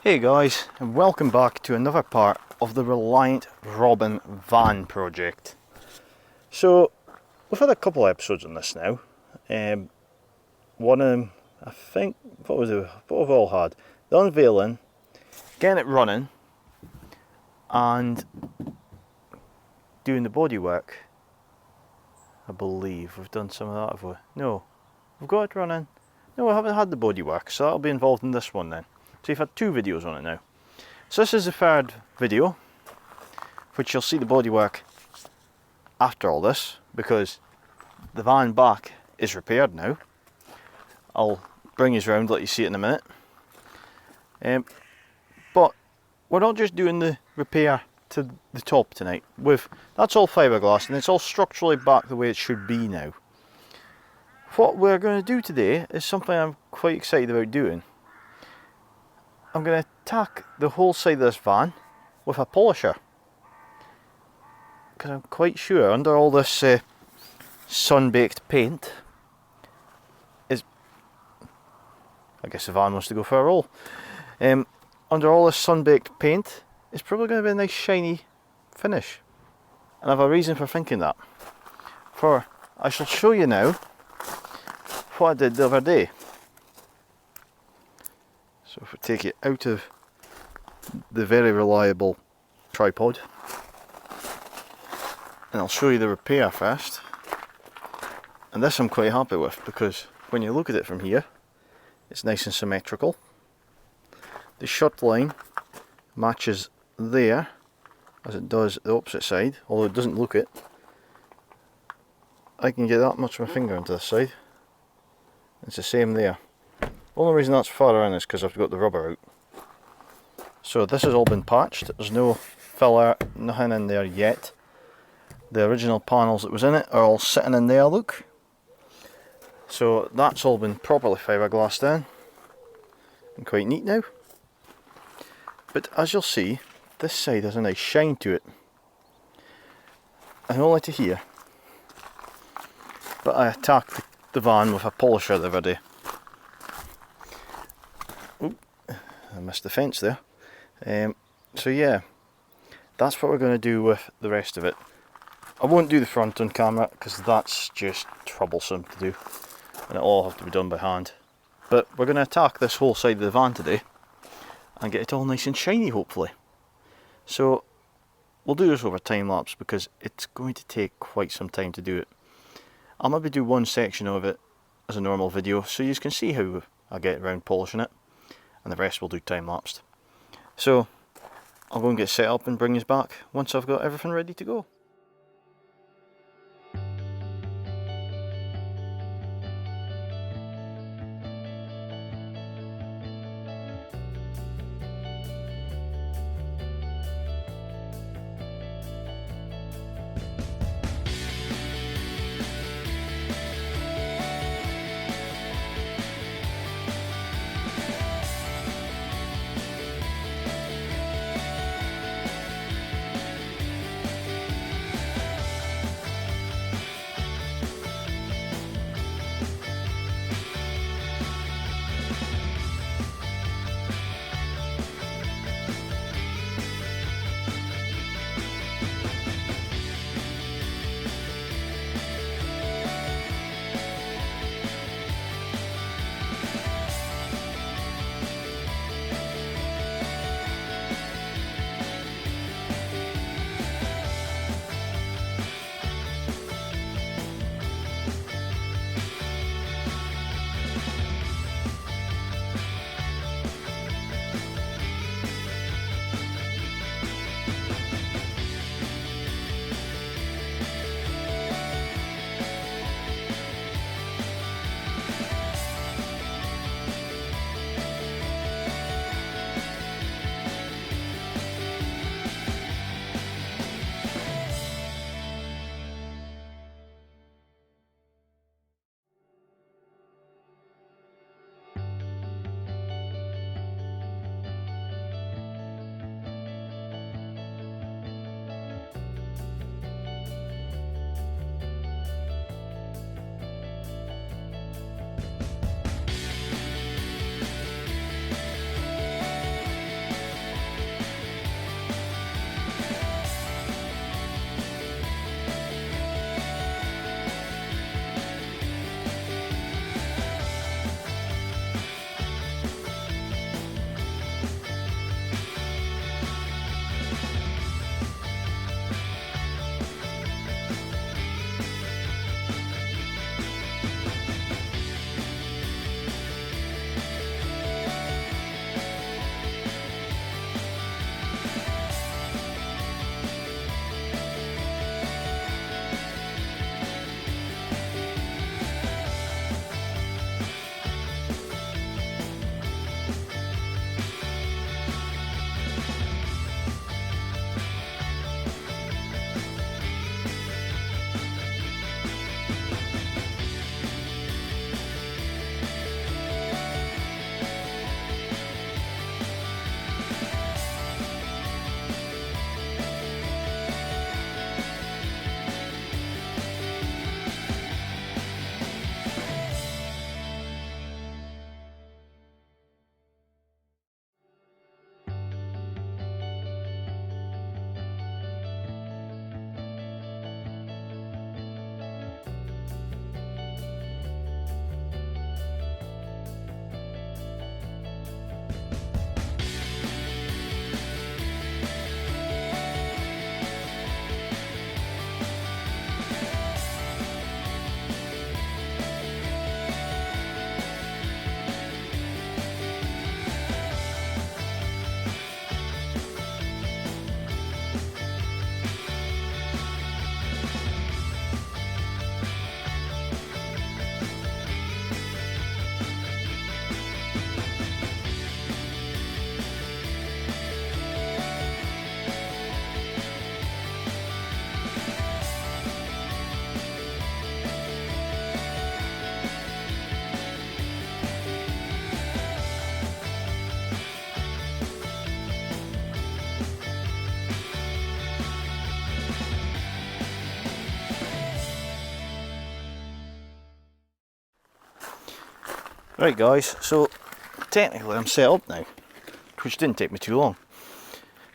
Hey guys, and welcome back to another part of the Reliant Robin van project. So, we've had a couple episodes on this now. One of them, I think, what we've all had? The unveiling, getting it running, and doing the bodywork. I believe we've done some of that, have we? No, we've got it running. No, we haven't had the bodywork, so that'll be involved in this one then. So you've had two videos on it now. So this is the third video, which you'll see the bodywork after all this, because the van back is repaired now. I'll bring you around, let you see it in a minute. But we're not just doing the repair to the top tonight. That's all fiberglass and it's all structurally back the way it should be now. What we're going to do today is something I'm quite excited about doing. I'm going to tack the whole side of this van with a polisher, because I'm quite sure under all this sun-baked paint I guess the van wants to go for a roll. Under all this sun-baked paint it's probably going to be a nice shiny finish, and I have a reason for thinking that. For I shall show you now what I did the other day. So if we take it out of the very reliable tripod, and I'll show you the repair first. And this I'm quite happy with, because when you look at it from here, it's nice and symmetrical. The shut line matches there as it does the opposite side, although it doesn't look it. I can get that much of my finger into this side. It's the same there. The only reason that's farther in is because I've got the rubber out. So this has all been patched. There's no filler, nothing in there yet. The original panels that was in it are all sitting in there, look. So that's all been properly fiberglassed in. And quite neat now. But as you'll see, this side has a nice shine to it. And only to here. But I attacked the van with a polisher the other day. I missed the fence there. So yeah, that's what we're going to do with the rest of it. I won't do the front on camera because that's just troublesome to do, and it'll all have to be done by hand. But we're going to attack this whole side of the van today and get it all nice and shiny, hopefully. So we'll do this over time lapse because it's going to take quite some time to do it. I'll maybe do one section of it as a normal video so you can see how I get around polishing it, and the rest we'll do time lapsed. So I'll go and get set up and bring you back once I've got everything ready to go. Right guys, so technically I'm set up now, which didn't take me too long.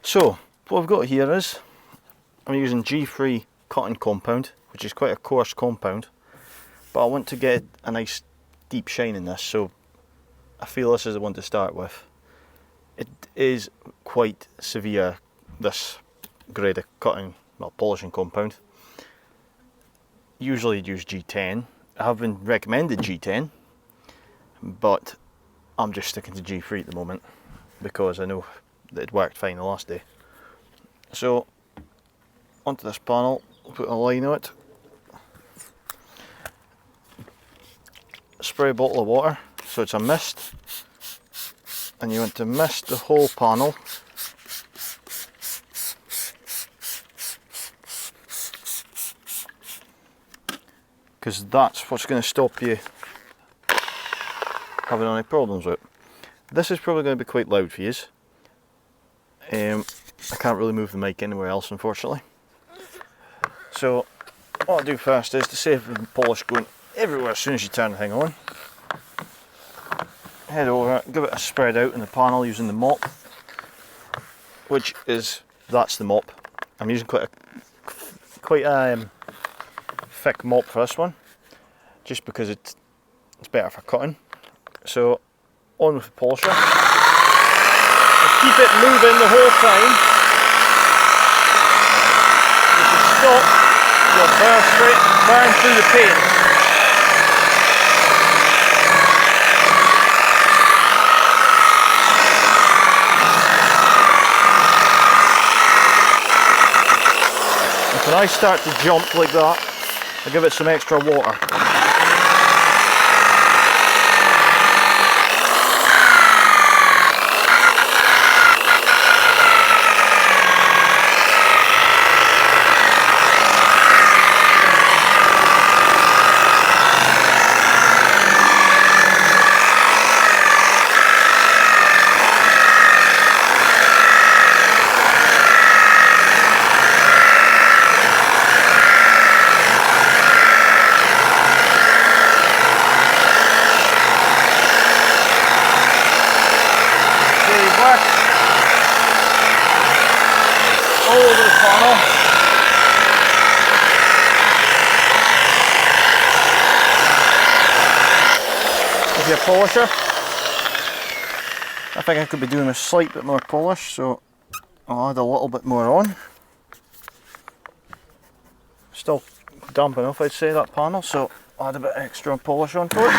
So what I've got here is, I'm using G3 cotton compound, which is quite a coarse compound, but I want to get a nice deep shine in this, so I feel this is the one to start with. It is quite severe, this grade of cutting, well, polishing compound. Usually I'd use G10. I have been recommended G10, but I'm just sticking to G3 at the moment because I know that it worked fine the last day. So onto this panel, put a line on it, spray a bottle of water so it's a mist, and you want to mist the whole panel. Because that's what's going to stop you having any problems with it. This is probably going to be quite loud for you. I can't really move the mic anywhere else, unfortunately. So what I'll do first is to save the polish going everywhere as soon as you turn the thing on. Head over, give it a spread out in the panel using the mop, that's the mop. I'm using quite a thick mop for this one, just because it's better for cutting. So on with the polisher. Keep it moving the whole time. If you stop, you'll burn through the paint. And when I start to jump like that, I give it some extra water. All over the panel. With your polisher. I think I could be doing a slight bit more polish, so I'll add a little bit more on. Still damp enough, I'd say, that panel, so I'll add a bit extra polish onto it.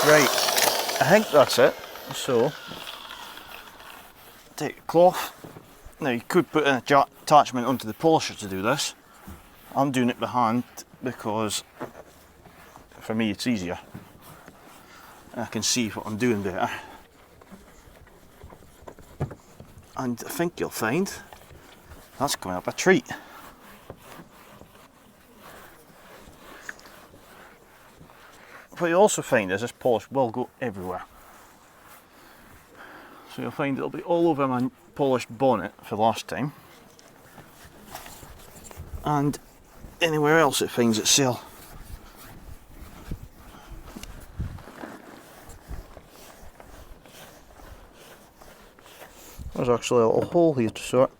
Right, I think that's it. So, take a cloth. Now you could put an attachment onto the polisher to do this. I'm doing it by hand because for me it's easier. I can see what I'm doing better. And I think you'll find that's coming up a treat. What you'll also find is this polish will go everywhere. So you'll find it'll be all over my polished bonnet for last time, and anywhere else it finds itself. There's actually a little hole here to sort.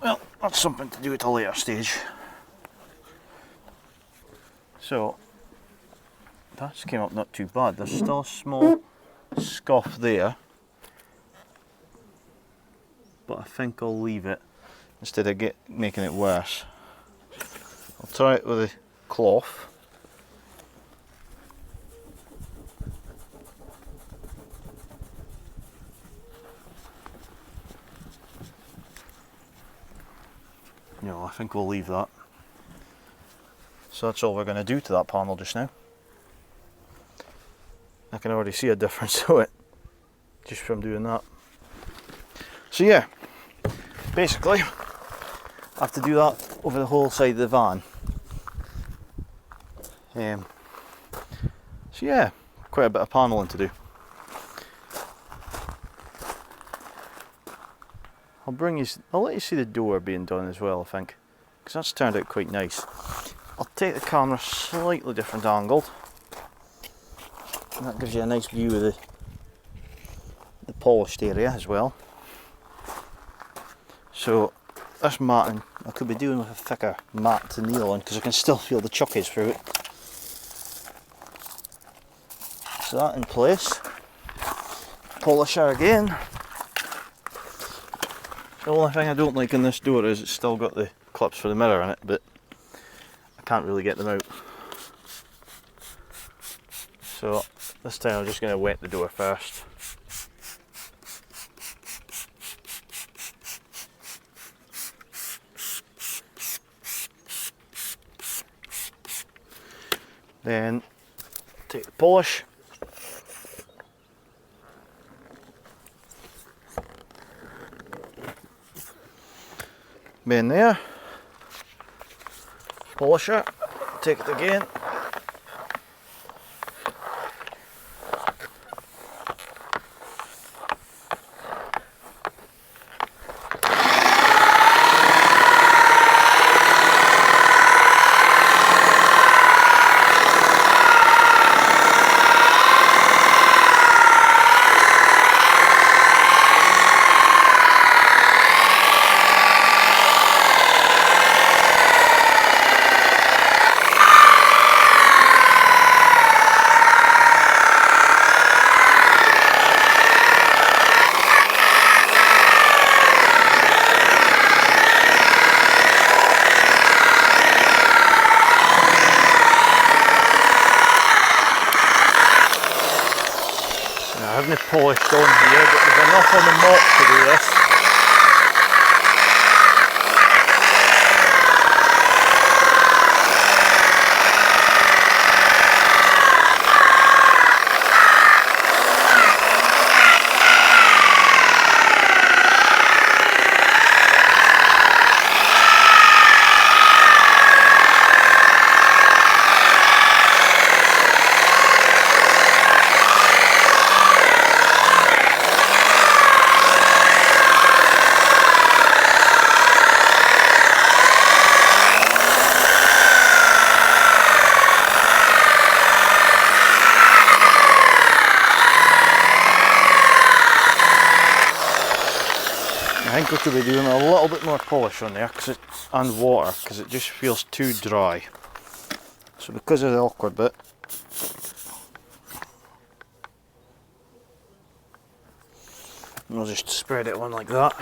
Well, that's something to do at a later stage. So that's came up not too bad. There's still a small scuff there, but I think I'll leave it instead of making it worse. I'll try it with a cloth. I think we'll leave that. So that's all we're going to do to that panel just now. I can already see a difference to it just from doing that. So yeah, basically I have to do that over the whole side of the van. So yeah, quite a bit of paneling to do. I'll let you see the door being done as well, I think, because that's turned out quite nice. I'll take the camera slightly different angled, and that gives you a nice view of the polished area as well. So this matting, I could be doing with a thicker mat to kneel on because I can still feel the chuckies through it. So that in place. Polisher again. The only thing I don't like in this door is it's still got the clips for the mirror in it, but I can't really get them out. So this time I'm just going to wet the door first. Then take the polish. Bend there. Polish it. Take it again. I haven't polished on here, but there's enough on the mop to do this. I think we could be doing a little bit more polish on there and water because it just feels too dry. So because of the awkward bit, I'll just spread it on like that.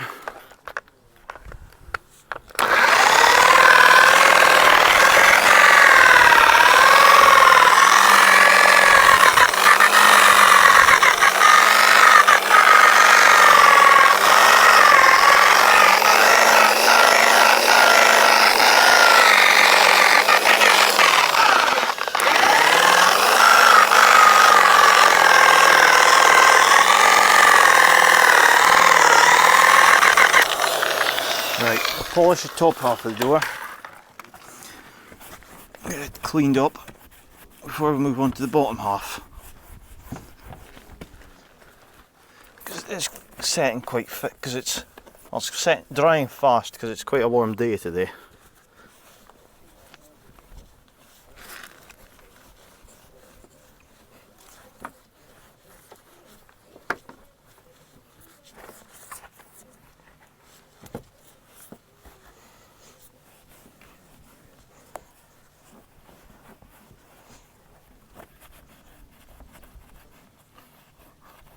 Right, I'll polish the top half of the door, get it cleaned up before we move on to the bottom half. Because it's setting quite thick, because it's drying fast because it's quite a warm day today.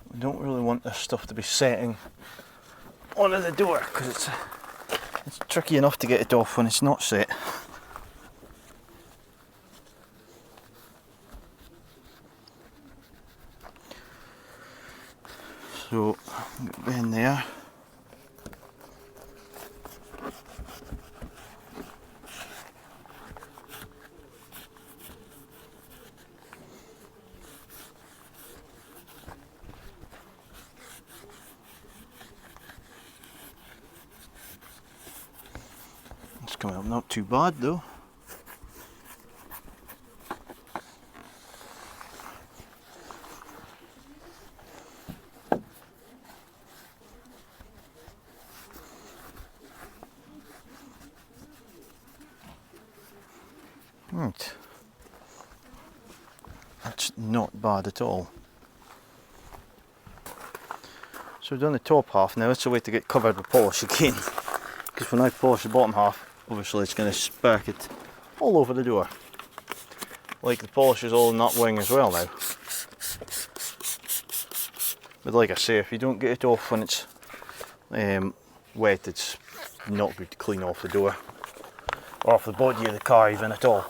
I don't really want this stuff to be setting onto the door because it's tricky enough to get it off when it's not set. So get in there. coming up not too bad though. Right. That's not bad at all. So we've done the top half now. It's a way to get covered with polish again. Because when I polish the bottom half, obviously it's going to spark it all over the door. Like the polish is all in that wing as well now. But like I say, if you don't get it off when it's wet, it's not good to clean off the door. Or off the body of the car even at all.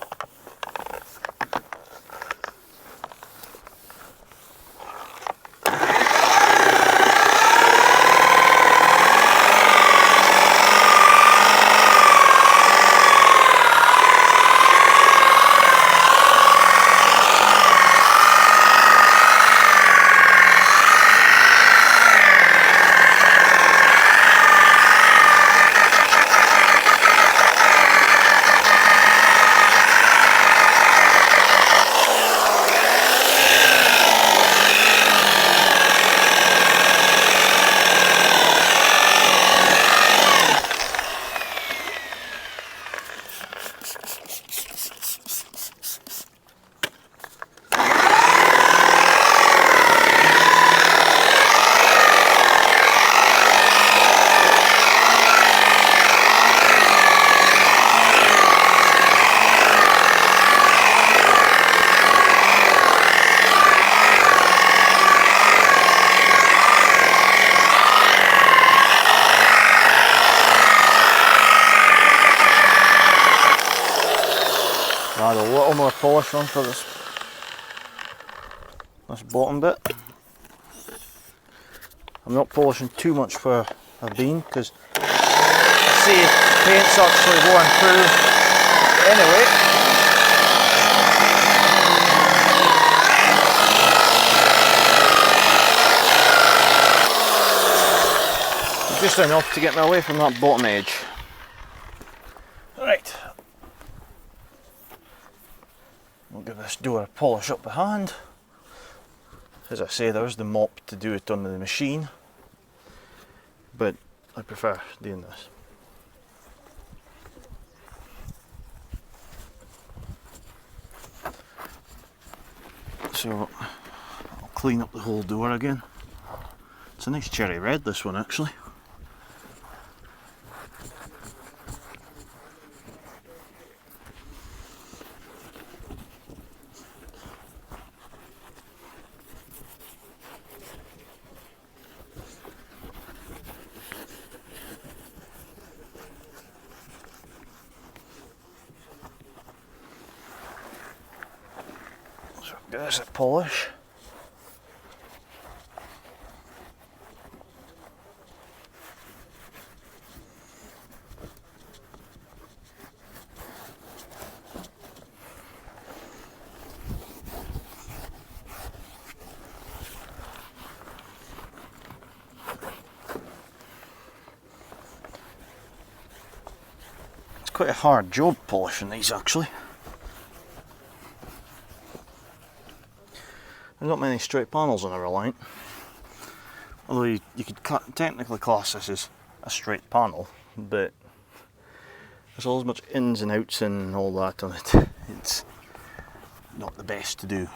Add a little more polish on for this bottom bit. I'm not polishing too much for a bean because I see paint's actually going through anyway. Just enough to get me away from that bottom edge. Right. We'll give this door a polish up the hand. As I say, there's the mop to do it on the machine, but I prefer doing this. So I'll clean up the whole door again. It's a nice cherry red, this one actually. Give this a polish. It's quite a hard job polishing these actually. There's not many straight panels on a Reliant, although you could technically class this as a straight panel, but there's all as much ins and outs and all that on it. It's not the best to do.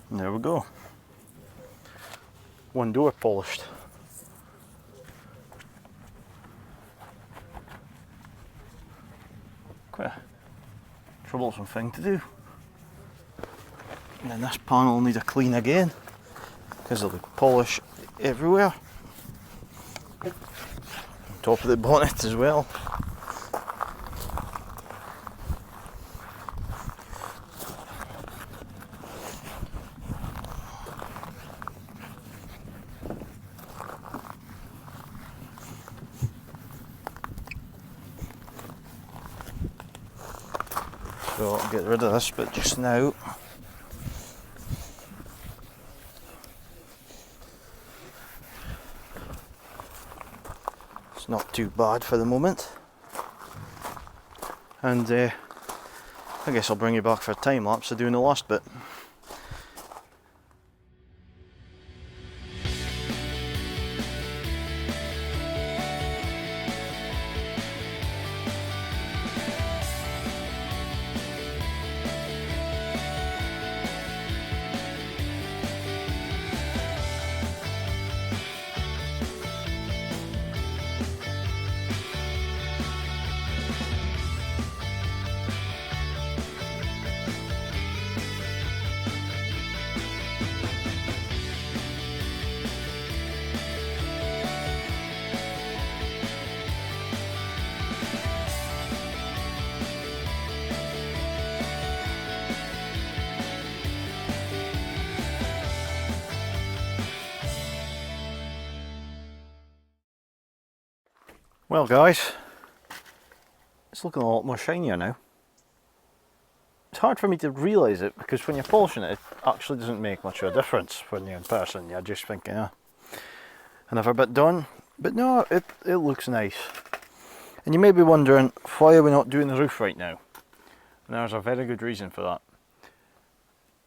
And there we go. One door polished. Quite a troublesome thing to do. And then this panel will need a clean again because of the polish everywhere. On top of the bonnet as well. So I'll get rid of this bit just now. It's not too bad for the moment. And I guess I'll bring you back for a time lapse of doing the last bit. Well guys, it's looking a lot more shinier now. It's hard for me to realise it because when you're polishing it, it actually doesn't make much of a difference when you're in person. You're just thinking, another bit done. But no, it looks nice. And you may be wondering, why are we not doing the roof right now? And there's a very good reason for that.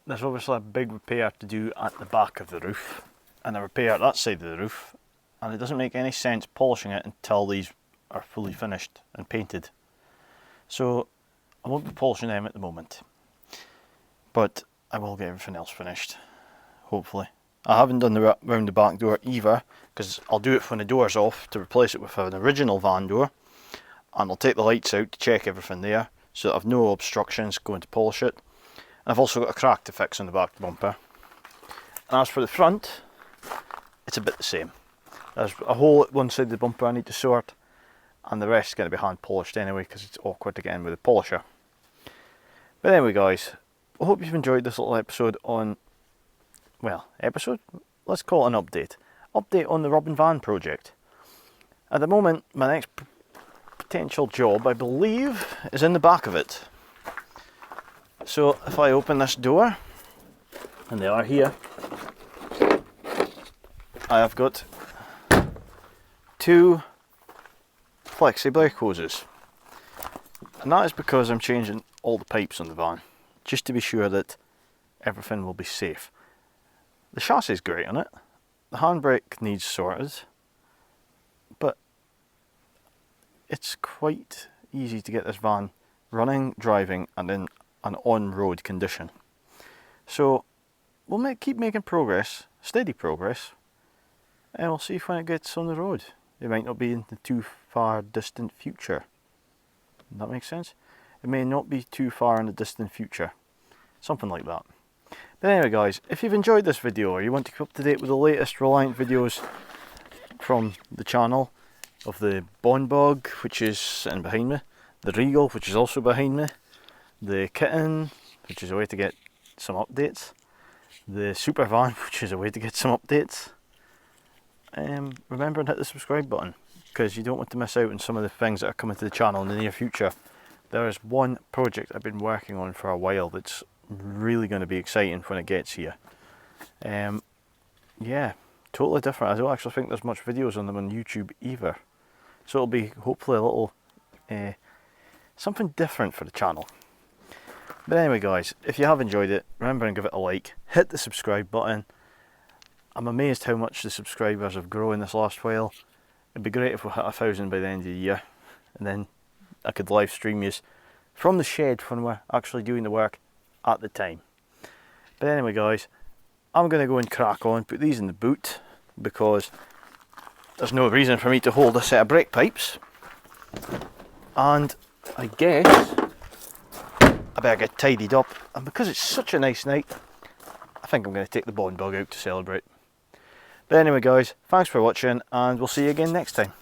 There's obviously a big repair to do at the back of the roof, and a repair at that side of the roof. And it doesn't make any sense polishing it until these are fully finished and painted. So I won't be polishing them at the moment, but I will get everything else finished, hopefully. I haven't done the round the back door either, because I'll do it when the door's off to replace it with an original van door, and I'll take the lights out to check everything there so that I've no obstructions going to polish it. And I've also got a crack to fix on the back bumper. And as for the front, it's a bit the same. There's a hole at one side of the bumper I need to sort, and the rest is going to be hand polished anyway because it's awkward to get in with a polisher. But anyway guys, I hope you've enjoyed this little episode on, well, let's call it an update. Update on the Robin van project. At the moment, my next potential job, I believe, is in the back of it. So if I open this door, and they are here, I have got 2 flexi brake hoses, and that is because I'm changing all the pipes on the van just to be sure that everything will be safe. The chassis is great on it, the handbrake needs sorted, but it's quite easy to get this van running, driving and in an on-road condition. So we'll keep making progress, steady progress, and we'll see if when it gets on the road. It might not be in the too far distant future. Does that make sense? It may not be too far in the distant future. Something like that. But anyway guys, if you've enjoyed this video or you want to keep up to date with the latest Reliant videos from the channel, of the Bog, which is sitting behind me, the Regal, which is also behind me, the Kitten, which is a way to get some updates, the Super Van, which is a way to get some updates, remember and hit the subscribe button, because you don't want to miss out on some of the things that are coming to the channel in the near future. There is one project I've been working on for a while that's really going to be exciting when it gets here. Yeah, totally different. I don't actually think there's much videos on them on YouTube either. So it'll be hopefully a little something different for the channel. But anyway guys, if you have enjoyed it, remember and give it a like, hit the subscribe button. I'm amazed how much the subscribers have grown this last while. It'd be great if we hit 1,000 by the end of the year, and then I could live stream you from the shed when we're actually doing the work at the time. But anyway guys, I'm going to go and crack on, put these in the boot, because there's no reason for me to hold a set of brake pipes. And I guess I better get tidied up, and because it's such a nice night, I think I'm going to take the Bog out to celebrate. But anyway guys, thanks for watching, and we'll see you again next time.